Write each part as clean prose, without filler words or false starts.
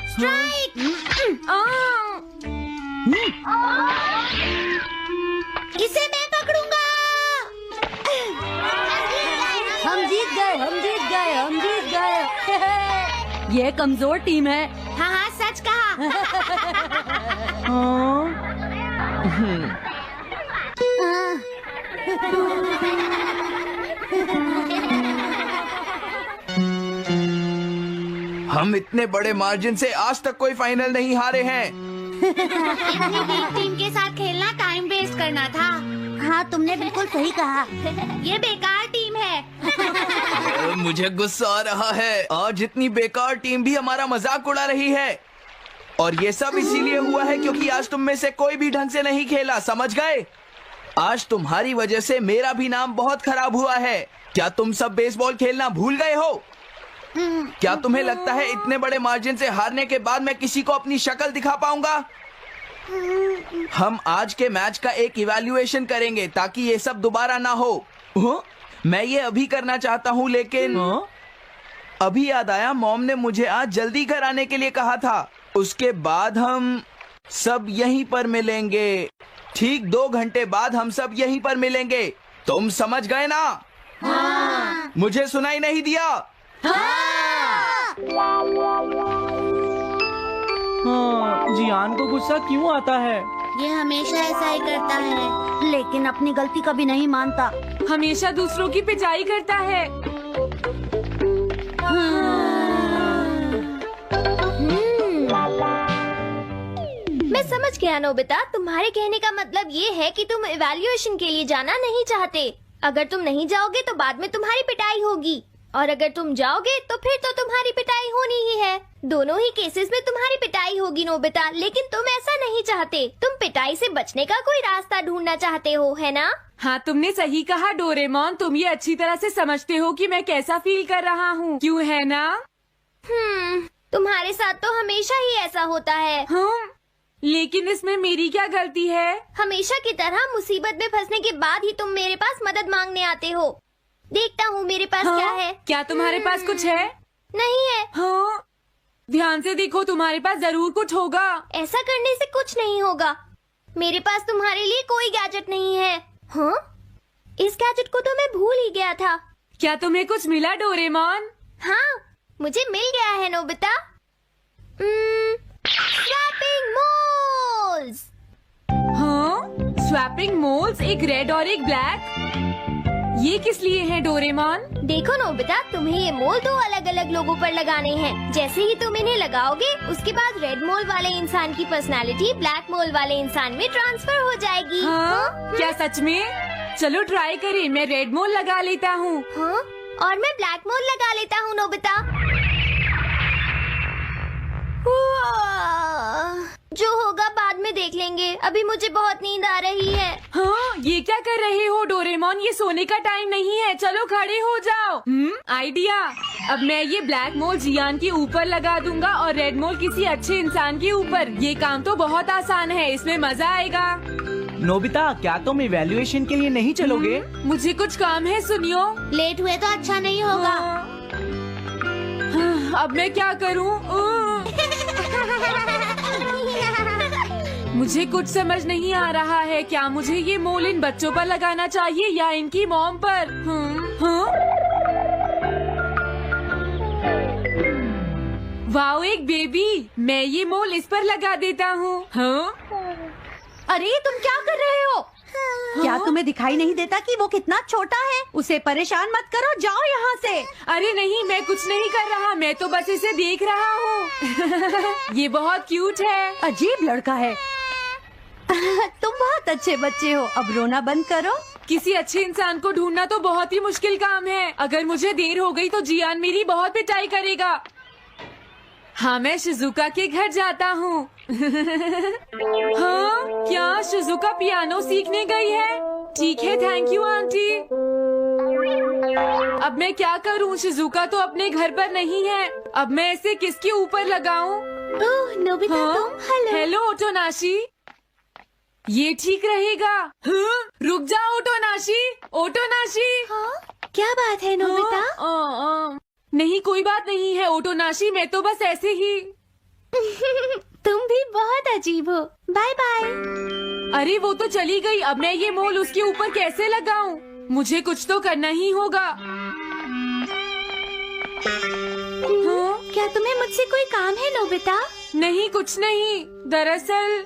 Strike! इसे मैं पकड़ूंगा। हम जीत गए, हम जीत गए, हम जीत गए। ये कमजोर टीम है। हाँ हाँ, सच कहा। हम इतने बड़े मार्जिन से आज तक कोई फाइनल नहीं हारे हैं। इतनी वीक टीम के साथ खेलना टाइम वेस्ट करना था। हाँ, तुमने बिल्कुल सही कहा। ये बेकार टीम है। मुझे गुस्सा आ रहा है। आज इतनी बेकार टीम भी हमारा मजाक उड़ा रही है। और ये सब इसीलिए हुआ है क्योंकि आज तुम में से कोई भी ढंग से नहीं खेला, समझ गए? आज तुम्हारी वजह से मेरा भी नाम बहुत खराब हुआ है। क्या तुम सब बेसबॉल खेलना भूल गए हो? क्या तुम्हें लगता है इतने बड़े मार्जिन से हारने के बाद मैं किसी को अपनी शक्ल दिखा पाऊंगा? हम आज के मैच का एक इवैल्यूएशन करेंगे ताकि ये सब दोबारा ना हो। मैं ये अभी करना चाहता हूँ, लेकिन अभी याद आया मॉम ने मुझे आज जल्दी घर आने के लिए कहा था। उसके बाद हम सब यहीं पर मिलेंगे। ठीक 2 घंटे बाद हम सब यहीं पर मिलेंगे। तुम समझ गए ना? हाँ। मुझे सुनाई नहीं दिया? हाँ। जियान को गुस्सा क्यों आता है? ये हमेशा ऐसा ही करता है। लेकिन अपनी गलती कभी नहीं मानता। हमेशा दूसरों की पिटाई करता है। मैं समझ गया नोबिता, तुम्हारे कहने का मतलब ये है कि तुम इवैल्यूएशन के लिए जाना नहीं चाहते। अगर तुम नहीं जाओगे तो बाद में तुम्हारी पिटाई होगी, और अगर तुम जाओगे तो फिर तो तुम्हारी पिटाई होनी ही है। दोनों ही केसेस में तुम्हारी पिटाई होगी नोबिता, लेकिन तुम ऐसा नहीं चाहते। तुम पिटाई से बचने का कोई रास्ता ढूंढना चाहते हो, है ना? हाँ, तुमने सही कहा डोरेमोन। तुम ये अच्छी तरह से समझते हो कि मैं कैसा फील कर रहा हूँ, क्यों है ना? तुम्हारे साथ तो हमेशा ही ऐसा होता है। लेकिन इसमें मेरी क्या गलती है? हमेशा की तरह मुसीबत में फंसने के बाद ही तुम मेरे पास मदद मांगने आते हो। देखता हूँ मेरे पास क्या है। क्या तुम्हारे पास कुछ है? नहीं है। हाँ, ध्यान से देखो, तुम्हारे पास जरूर कुछ होगा। ऐसा करने से कुछ नहीं होगा। मेरे पास तुम्हारे लिए कोई गैजेट नहीं है। हाँ, इस गैजेट को तो मैं भूल ही गया था। क्या तुम्हें कुछ मिला डोरेमोन? हाँ, मुझे मिल गया है नोबिता। Swapping moles. हाँ, स्वैपिंग मोल्स, एक रेड और एक ब्लैक। ये किस लिए है डोरेमोन? देखो नोबिता, तुम्हें ये मोल 2 अलग अलग लोगों पर लगाने हैं। जैसे ही तुम इन्हें लगाओगे, उसके बाद रेड मोल वाले इंसान की पर्सनालिटी ब्लैक मोल वाले इंसान में ट्रांसफर हो जाएगी। हाँ? क्या सच में? चलो ट्राई करें। मैं रेड मोल लगा लेता हूँ। हाँ? और मैं ब्लैक मोल लगा लेता हूँ नोबिता। जो होगा बाद में देख लेंगे। अभी मुझे बहुत नींद आ रही है। हाँ, ये क्या कर रहे हो डोरेमोन? ये सोने का टाइम नहीं है। चलो खड़े हो जाओ। आइडिया। अब मैं ये ब्लैक मोल जियान के ऊपर लगा दूंगा और रेड मोल किसी अच्छे इंसान के ऊपर। ये काम तो बहुत आसान है, इसमें मजा आएगा। नोबिता, क्या तुम इवैल्यूएशन के लिए नहीं चलोगे? मुझे कुछ काम है, सुनियो। लेट हुए तो अच्छा नहीं होगा। अब मैं क्या करूँ? मुझे कुछ समझ नहीं आ रहा है। क्या मुझे ये मोल इन बच्चों पर लगाना चाहिए या इनकी मॉम पर? वाओ, एक बेबी। मैं ये मोल इस पर लगा देता हूँ। अरे तुम क्या कर रहे हो? क्या तुम्हें दिखाई नहीं देता कि वो कितना छोटा है? उसे परेशान मत करो, जाओ यहाँ से। अरे नहीं, मैं कुछ नहीं कर रहा। मैं तो बस इसे देख रहा हूँ। ये बहुत क्यूट है। अजीब लड़का है। तुम बहुत अच्छे बच्चे हो। अब रोना बंद करो। किसी अच्छे इंसान को ढूंढना तो बहुत ही मुश्किल काम है। अगर मुझे देर हो गई तो जियान मेरी बहुत पिटाई करेगा। हाँ, मैं शिजुका के घर जाता हूँ। हाँ, क्या शिजुका पियानो सीखने गई है? ठीक है, थैंक यू आंटी। अब मैं क्या करूँ? शिजुका तो अपने घर पर नहीं है। अब मैं इसे किसके ऊपर लगाऊं? ओह नोबिता, तुम। हेलो ओटोनाशी। ये ठीक रहेगा। हाँ? रुक जाओ ओटोनाशी। ओटोनाशी। हाँ? क्या बात है नोबिता? नहीं कोई बात नहीं है ओटोनाशी, मैं तो बस ऐसे ही। तुम भी बहुत अजीब हो। Bye bye. अरे वो तो चली गई, अब मैं ये मोल उसके ऊपर कैसे लगाऊं? मुझे कुछ तो करना ही होगा। हाँ? क्या तुम्हें मुझसे कोई काम है नोबिता? नहीं कुछ नहीं, दरअसल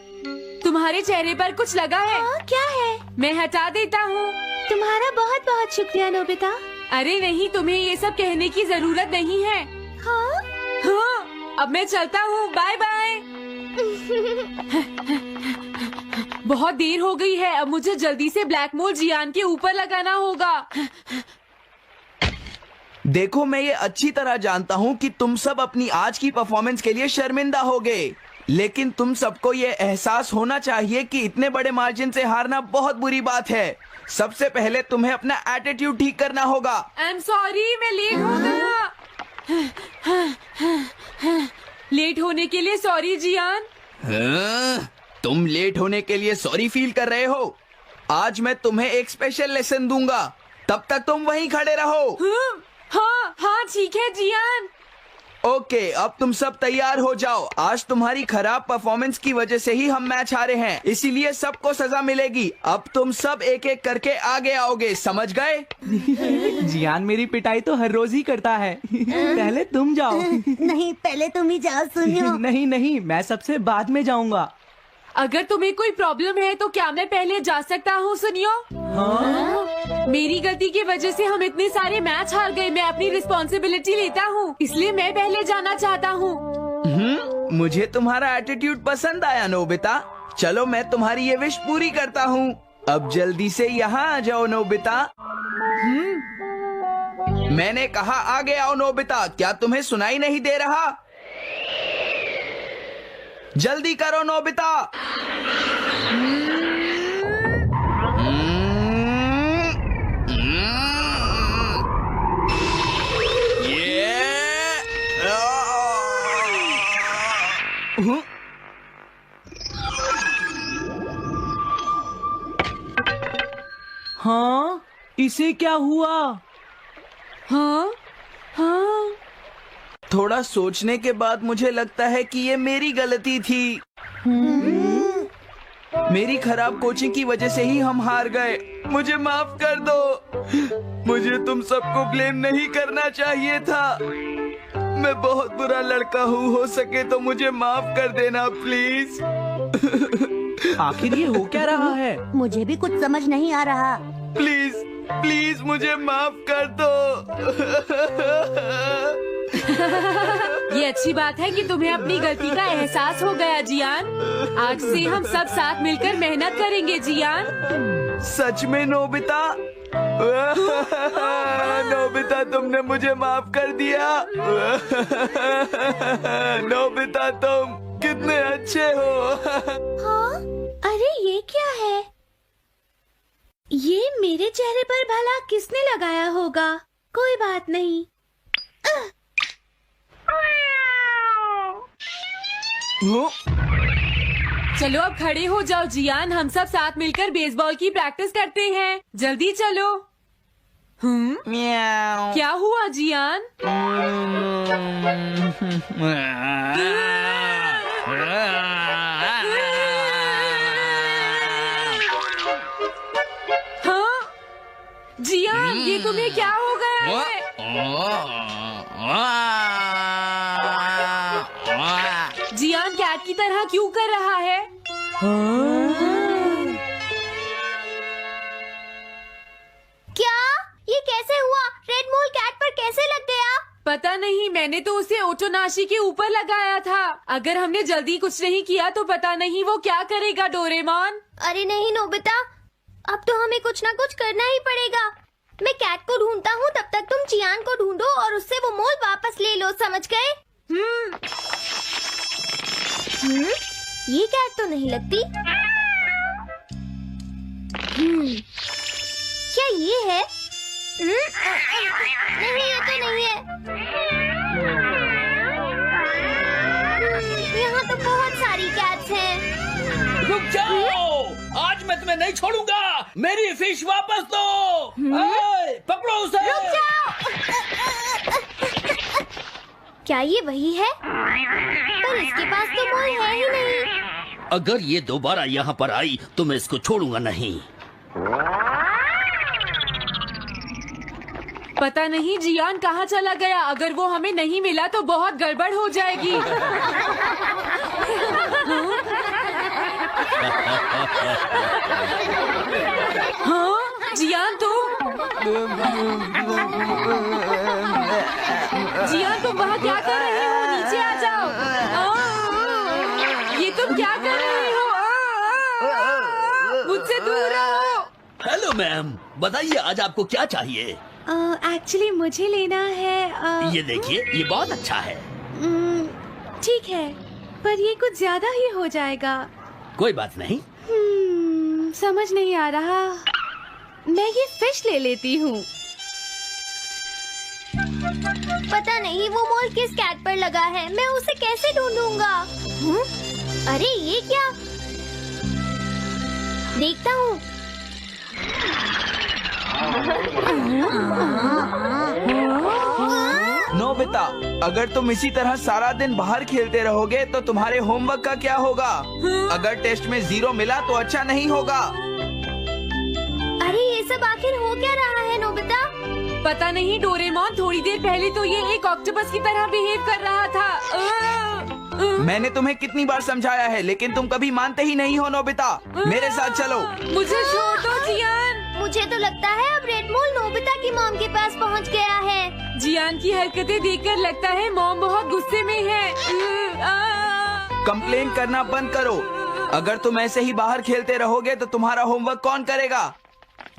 तुम्हारे चेहरे पर कुछ लगा है। क्या है? मैं हटा देता हूँ। तुम्हारा बहुत बहुत शुक्रिया नोबिता। अरे नहीं, तुम्हें ये सब कहने की जरूरत नहीं है। हाँ? हाँ, अब मैं चलता हूँ, बाय बाय। बहुत देर हो गई है, अब मुझे जल्दी से ब्लैक मोल जियान के ऊपर लगाना होगा। देखो मैं ये अच्छी तरह जानता हूँ कि तुम सब अपनी आज की परफॉर्मेंस के लिए शर्मिंदा होगे, लेकिन तुम सबको ये एहसास होना चाहिए कि इतने बड़े मार्जिन से हारना बहुत बुरी बात है। सबसे पहले तुम्हें अपना एटीट्यूड ठीक करना होगा। आई एम सॉरी, मैं लेट हो गया। लेट होने के लिए सॉरी जियान। तुम लेट होने के लिए सॉरी फील कर रहे हो? आज मैं तुम्हें एक स्पेशल लेसन दूंगा, तब तक तुम वहीं खड़े रहो। हाँ हाँ ठीक है जियान। ओके, अब तुम सब तैयार हो जाओ। आज तुम्हारी खराब परफॉर्मेंस की वजह से ही हम मैच हारे हैं, इसीलिए सबको सजा मिलेगी। अब तुम सब एक एक करके आगे आओगे, समझ गए? जियान मेरी पिटाई तो हर रोज ही करता है। पहले तुम जाओ। नहीं, पहले तुम ही जाओ सुनियो। नहीं नहीं, मैं सबसे बाद में जाऊंगा। अगर तुम्हें कोई प्रॉब्लम है तो क्या मैं पहले जा सकता हूँ सुनियो? मेरी गलती की वजह से हम इतने सारे मैच हार गए, मैं अपनी रिस्पॉन्सिबिलिटी लेता हूँ, इसलिए मैं पहले जाना चाहता हूँ। मुझे तुम्हारा एटीट्यूड पसंद आया नोबिता। चलो मैं तुम्हारी ये विश पूरी करता हूँ। अब जल्दी से यहाँ आ जाओ नोबिता। मैंने कहा आगे आओ नोबिता, क्या तुम्हें सुनाई नहीं दे रहा? जल्दी करो नोबिता। हाँ, इसे क्या हुआ? हाँ हाँ थोड़ा सोचने के बाद मुझे लगता है कि ये मेरी गलती थी। मेरी खराब कोचिंग की वजह से ही हम हार गए। मुझे माफ कर दो। मुझे तुम सबको ब्लेम नहीं करना चाहिए था। मैं बहुत बुरा लड़का हूँ, हो सके तो मुझे माफ कर देना प्लीज। आखिर ये हो क्या रहा है? मुझे भी कुछ समझ नहीं आ रहा। प्लीज प्लीज मुझे माफ कर दो। ये अच्छी बात है कि तुम्हें अपनी गलती का एहसास हो गया जियान। आज से हम सब साथ मिलकर मेहनत करेंगे जियान। सच में नोबिता? नोबिता तुमने मुझे माफ कर दिया। नोबिता तुम कितने अच्छे हो। हाँ? अरे ये क्या है? ये मेरे चेहरे पर भला किसने लगाया होगा? कोई बात नहीं। चलो अब खड़े हो जाओ जियान, हम सब साथ मिलकर बेसबॉल की प्रैक्टिस करते हैं। जल्दी चलो। म्याऊ। क्या हुआ जियान? हाँ जियान, ये तुम्हें क्या हो गया है? जियान कैट की तरह क्यों कर रहा है? क्या? ये कैसे हुआ? रेड मोल कैट पर कैसे लग गया? पता नहीं, मैंने तो उसे ओटोनाशी के ऊपर लगाया था। अगर हमने जल्दी कुछ नहीं किया तो पता नहीं वो क्या करेगा डोरेमोन। अरे नहीं नोबिता, अब तो हमें कुछ ना कुछ करना ही पड़ेगा। मैं कैट को ढूंढता हूँ, तब तक तुम जियान को ढूंढो और उससे वो मोल वापस ले लो, समझ गए? ये कैट तो नहीं लगती। क्या ये है? नहीं, ये तो नहीं है। यहाँ तो बहुत सारी कैट्स हैं। रुक जाओ, आज मैं तुम्हें नहीं छोड़ूंगा। मेरी फिश वापस दो। पकड़ो उसे। क्या ये वही है? पर इसके पास तो मोल है ही नहीं। अगर ये दोबारा यहाँ पर आई तो मैं इसको छोड़ूंगा नहीं। पता नहीं जियान कहाँ चला गया। अगर वो हमें नहीं मिला तो बहुत गड़बड़ हो जाएगी। हाँ जियान तुम वहाँ क्या कर रहे हो? नीचे आ जाओ। ये तुम क्या कर रहे हो? मुझसे दूर रहो। हेलो मैम, बताइए आज आपको क्या चाहिए? एक्चुअली मुझे लेना है ये देखिए, ये बहुत अच्छा है। ठीक है, पर ये कुछ ज्यादा ही हो जाएगा। कोई बात नहीं। समझ नहीं आ रहा। मैं ये फिश ले लेती हूँ। पता नहीं वो मोल किस कैट पर लगा है। मैं उसे कैसे ढूंढूंगा? अरे ये क्या? देखता हूँ। नोबिता, अगर तुम इसी तरह सारा दिन बाहर खेलते रहोगे तो तुम्हारे होमवर्क का क्या होगा? अगर टेस्ट में 0 मिला तो अच्छा नहीं होगा। अरे ये सब आखिर हो क्या रहा है नोबिता? पता नहीं डोरेमोन, थोड़ी देर पहले तो ये एक ऑक्टोपस की तरह बिहेव कर रहा था। मैंने तुम्हें कितनी बार समझाया है, लेकिन तुम कभी मानते ही नहीं हो। नोबिता, मेरे साथ चलो। मुझे छोड़ दो जियान। मुझे तो लगता है अब रेड मोल नोबिता की मॉम के पास पहुंच गया है। जियान की हरकतें देखकर लगता है मॉम बहुत गुस्से में है। कंप्लेन करना बंद करो। अगर तुम ऐसे ही बाहर खेलते रहोगे तो तुम्हारा होमवर्क कौन करेगा?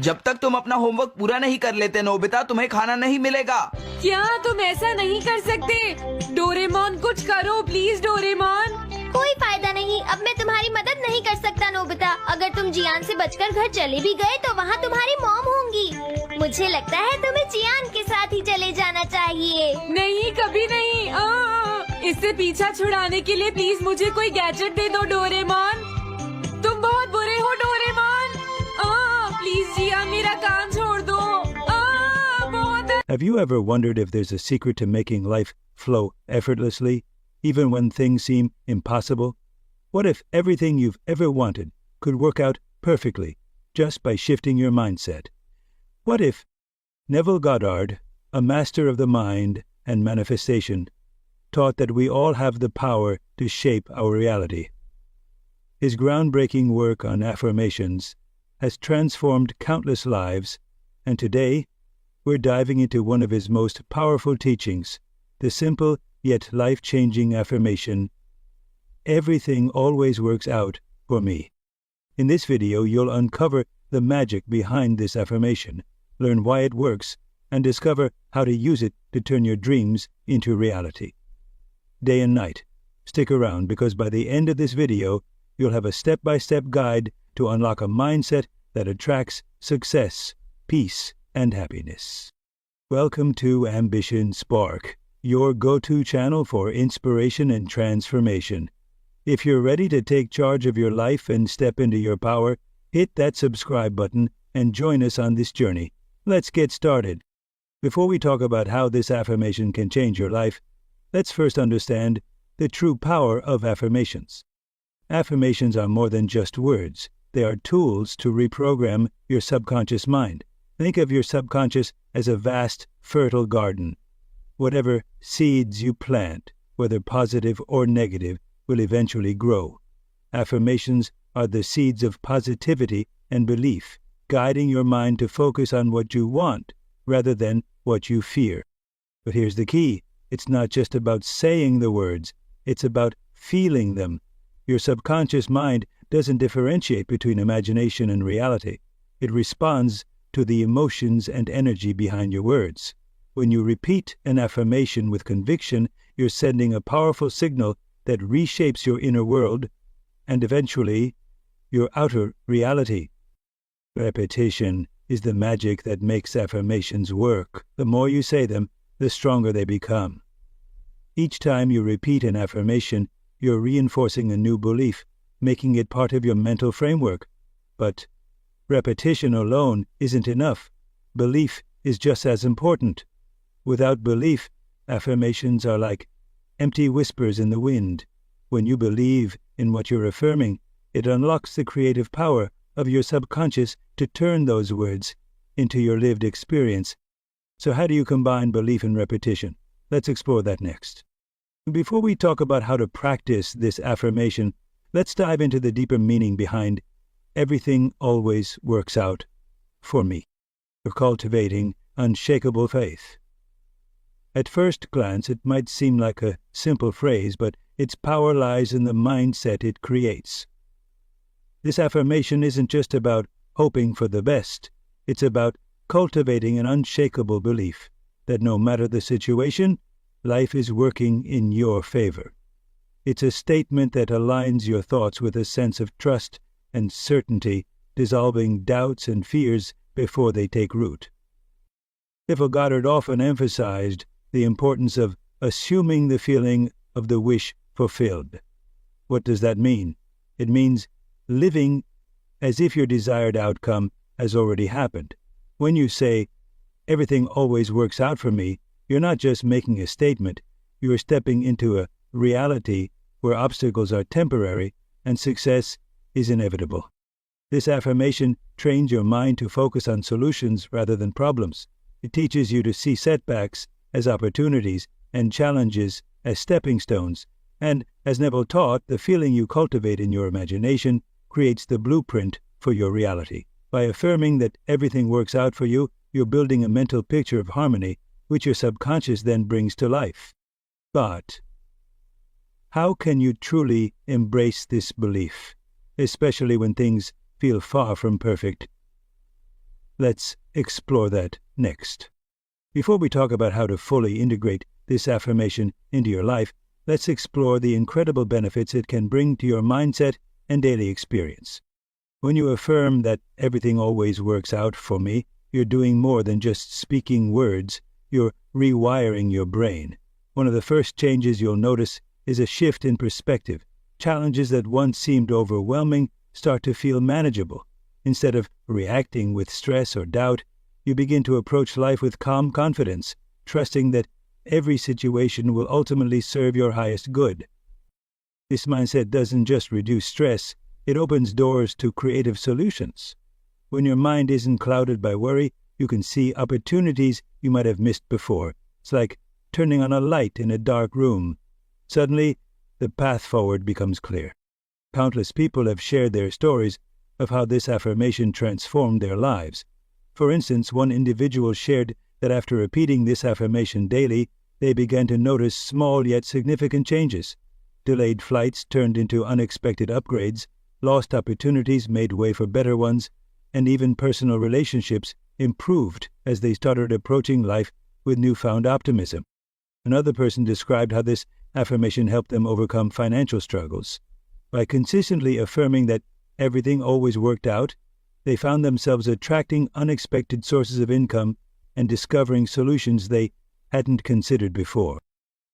जब तक तुम अपना होमवर्क पूरा नहीं कर लेते नोबिता, तुम्हें खाना नहीं मिलेगा। क्या तुम ऐसा नहीं कर सकते? डोरेमोन कुछ करो प्लीज डोरेमोन। कोई फायदा नहीं, अब मैं तुम्हारी मदद नहीं कर सकता नोबिता। अगर तुम जियान से बचकर घर चले भी गए तो वहाँ तुम्हारी मॉम होंगी। मुझे लगता है तुम्हें जियान के साथ ही चले जाना चाहिए। नहीं, कभी नहीं। इससे पीछा छुड़ाने के लिए प्लीज मुझे कोई गैजेट दे दो डोरेमोन। तुम बहुत बुरे हो डोरेमोन। प्लीज जियान, मेरा काम छोड़ दो। बहुत। Have you ever wondered if there's a secret to making life flow effortlessly, even when things seem impossible? What if everything you've ever wanted could work out perfectly just by shifting your mindset? What if Neville Goddard, a master of the mind and manifestation, taught that we all have the power to shape our reality? His groundbreaking work on affirmations has transformed countless lives, and today we're diving into one of his most powerful teachings, the simple yet life-changing affirmation, "Everything always works out for me." In this video, you'll uncover the magic behind this affirmation, learn why it works, and discover how to use it to turn your dreams into reality. Day and night, stick around because by the end of this video, you'll have a step-by-step guide to unlock a mindset that attracts success, peace, and happiness. Welcome to Ambition Spark, your go-to channel for inspiration and transformation. If you're ready to take charge of your life and step into your power, hit that subscribe button and join us on this journey. Let's get started. Before we talk about how this affirmation can change your life, let's first understand the true power of affirmations. Affirmations are more than just words. They are tools to reprogram your subconscious mind. Think of your subconscious as a vast, fertile garden. Whatever seeds you plant, whether positive or negative, will eventually grow. Affirmations are the seeds of positivity and belief, guiding your mind to focus on what you want rather than what you fear. But here's the key. It's not just about saying the words. It's about feeling them. Your subconscious mind doesn't differentiate between imagination and reality. It responds to the emotions and energy behind your words. When you repeat an affirmation with conviction, you're sending a powerful signal that reshapes your inner world and eventually your outer reality. Repetition is the magic that makes affirmations work. The more you say them, the stronger they become. Each time you repeat an affirmation, you're reinforcing a new belief, making it part of your mental framework. But repetition alone isn't enough. Belief is just as important. Without belief, affirmations are like empty whispers in the wind. When you believe in what you're affirming, it unlocks the creative power of your subconscious to turn those words into your lived experience. So how do you combine belief and repetition? Let's explore that next. Before we talk about how to practice this affirmation, let's dive into the deeper meaning behind everything always works out for me. You're cultivating unshakable faith. At first glance, it might seem like a simple phrase, but its power lies in the mindset it creates. This affirmation isn't just about hoping for the best. It's about cultivating an unshakable belief that no matter the situation, life is working in your favor. It's a statement that aligns your thoughts with a sense of trust and certainty, dissolving doubts and fears before they take root. Neville Goddard often emphasized the importance of assuming the feeling of the wish fulfilled. What does that mean? It means living as if your desired outcome has already happened. When you say, "Everything always works out for me," you're not just making a statement, you're stepping into a reality where obstacles are temporary and success is inevitable. This affirmation trains your mind to focus on solutions rather than problems. It teaches you to see setbacks as opportunities and challenges as stepping stones. And, as Neville taught, the feeling you cultivate in your imagination creates the blueprint for your reality. By affirming that everything works out for you, you're building a mental picture of harmony, which your subconscious then brings to life. But how can you truly embrace this belief, especially when things feel far from perfect? Let's explore that next. Before we talk about how to fully integrate this affirmation into your life, let's explore the incredible benefits it can bring to your mindset and daily experience. When you affirm that everything always works out for me, you're doing more than just speaking words, you're rewiring your brain. One of the first changes you'll notice is a shift in perspective. Challenges that once seemed overwhelming start to feel manageable. Instead of reacting with stress or doubt, you begin to approach life with calm confidence, trusting that every situation will ultimately serve your highest good. This mindset doesn't just reduce stress, it opens doors to creative solutions. When your mind isn't clouded by worry, you can see opportunities you might have missed before. It's like turning on a light in a dark room. Suddenly, the path forward becomes clear. Countless people have shared their stories of how this affirmation transformed their lives. For instance, one individual shared that after repeating this affirmation daily, they began to notice small yet significant changes. Delayed flights turned into unexpected upgrades, lost opportunities made way for better ones, and even personal relationships improved as they started approaching life with newfound optimism. Another person described how this affirmation helped them overcome financial struggles. By consistently affirming that everything always worked out, they found themselves attracting unexpected sources of income and discovering solutions they hadn't considered before.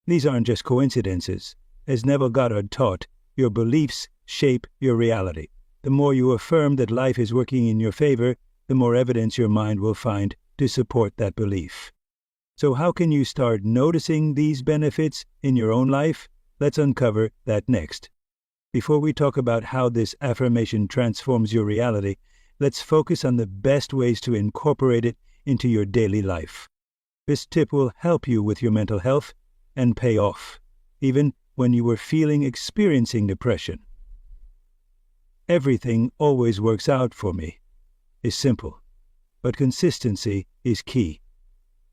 These aren't just coincidences. As Neville Goddard taught, your beliefs shape your reality. The more you affirm that life is working in your favor, the more evidence your mind will find to support that belief. So how can you start noticing these benefits in your own life? Let's uncover that next. Before we talk about how this affirmation transforms your reality, let's focus on the best ways to incorporate it into your daily life. This tip will help you with your mental health and pay off, even when you were experiencing depression. Everything always works out for me is simple, but consistency is key.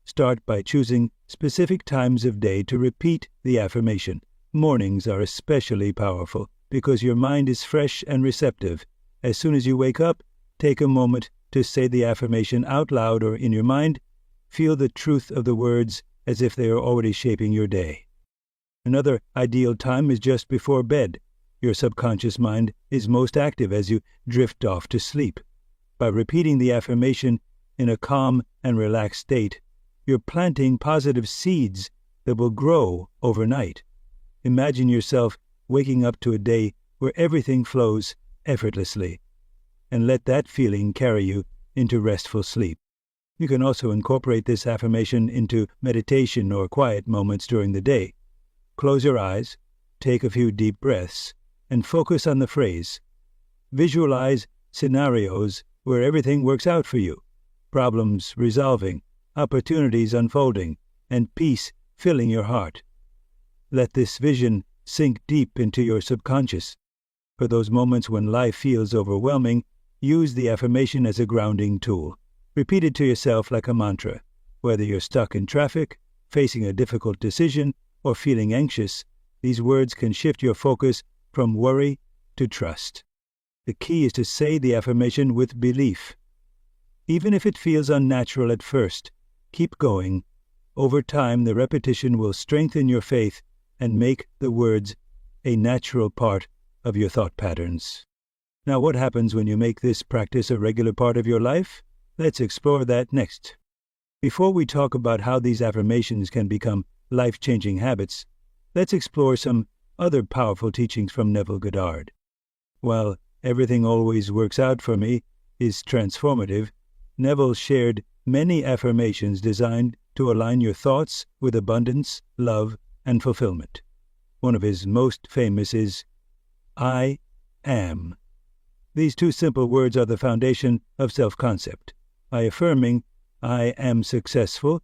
Start by choosing specific times of day to repeat the affirmation. Mornings are especially powerful because your mind is fresh and receptive. As soon as you wake up, take a moment to say the affirmation out loud or in your mind. Feel the truth of the words as if they are already shaping your day. Another ideal time is just before bed. Your subconscious mind is most active as you drift off to sleep. By repeating the affirmation in a calm and relaxed state, you're planting positive seeds that will grow overnight. Imagine yourself waking up to a day where everything flows effortlessly, and let that feeling carry you into restful sleep. You can also incorporate this affirmation into meditation or quiet moments during the day. close your eyes, take a few deep breaths, and focus on the phrase. Visualize scenarios where everything works out for you, problems resolving, opportunities unfolding, and peace filling your heart. Let this vision sink deep into your subconscious. For those moments when life feels overwhelming, use the affirmation as a grounding tool. Repeat it to yourself like a mantra. Whether you're stuck in traffic, facing a difficult decision, or feeling anxious, these words can shift your focus from worry to trust. The key is to say the affirmation with belief. Even if it feels unnatural at first, keep going. Over time, the repetition will strengthen your faith and make the words a natural part of your thought patterns. Now, what happens when you make this practice a regular part of your life? Let's explore that next. Before we talk about how these affirmations can become life-changing habits, let's explore some other powerful teachings from Neville Goddard. While Everything Always Works Out for Me is transformative, Neville shared many affirmations designed to align your thoughts with abundance, love, and fulfillment. One of his most famous is, I am. These two simple words are the foundation of self-concept. By affirming, I am successful,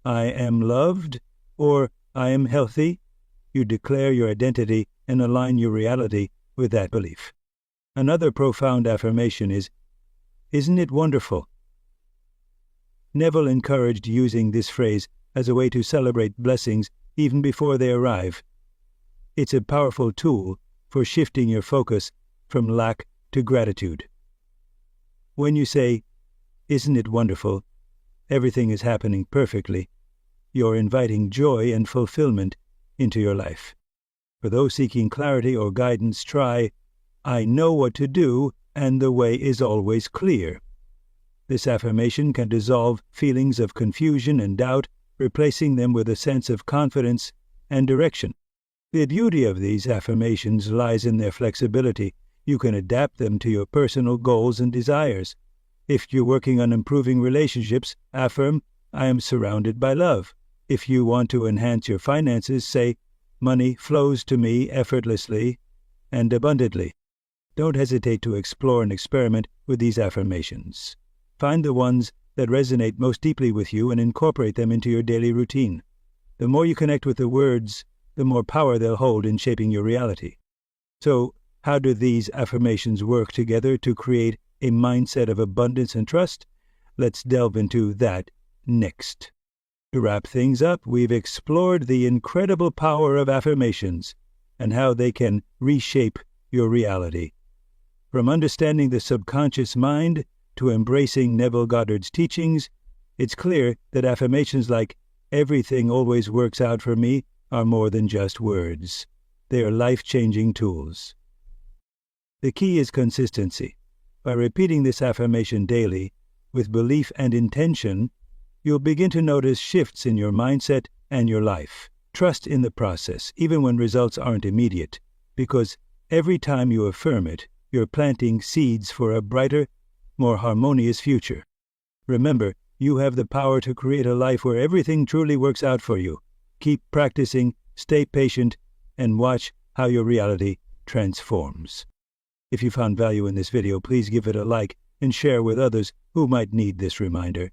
I am loved, or I am healthy, you declare your identity and align your reality with that belief. Another profound affirmation is, isn't it wonderful? Neville encouraged using this phrase as a way to celebrate blessings even before they arrive. It's a powerful tool for shifting your focus from lack to gratitude. When you say, isn't it wonderful? Everything is happening perfectly. You're inviting joy and fulfillment into your life. For those seeking clarity or guidance, try, I know what to do, and the way is always clear. This affirmation can dissolve feelings of confusion and doubt, replacing them with a sense of confidence and direction. The beauty of these affirmations lies in their flexibility. You can adapt them to your personal goals and desires. If you're working on improving relationships, affirm, I am surrounded by love. If you want to enhance your finances, say, money flows to me effortlessly and abundantly. Don't hesitate to explore and experiment with these affirmations. Find the ones that resonate most deeply with you and incorporate them into your daily routine. The more you connect with the words, the more power they'll hold in shaping your reality. So, how do these affirmations work together to create a mindset of abundance and trust? Let's delve into that next. To wrap things up, we've explored the incredible power of affirmations and how they can reshape your reality. From understanding the subconscious mind to embracing Neville Goddard's teachings, it's clear that affirmations like, everything always works out for me, are more than just words. They are life-changing tools. The key is consistency. By repeating this affirmation daily, with belief and intention, you'll begin to notice shifts in your mindset and your life. Trust in the process, even when results aren't immediate, because every time you affirm it, you're planting seeds for a brighter, more harmonious future. Remember, you have the power to create a life where everything truly works out for you. Keep practicing, stay patient, and watch how your reality transforms. If you found value in this video, please give it a like and share with others who might need this reminder.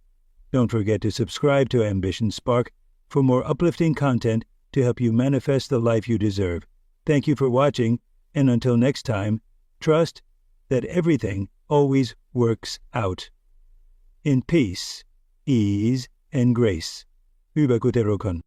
Don't forget to subscribe to Ambition Spark for more uplifting content to help you manifest the life you deserve. Thank you for watching, and until next time, trust that everything always works out. In peace, ease, and grace. Über gute Rokon.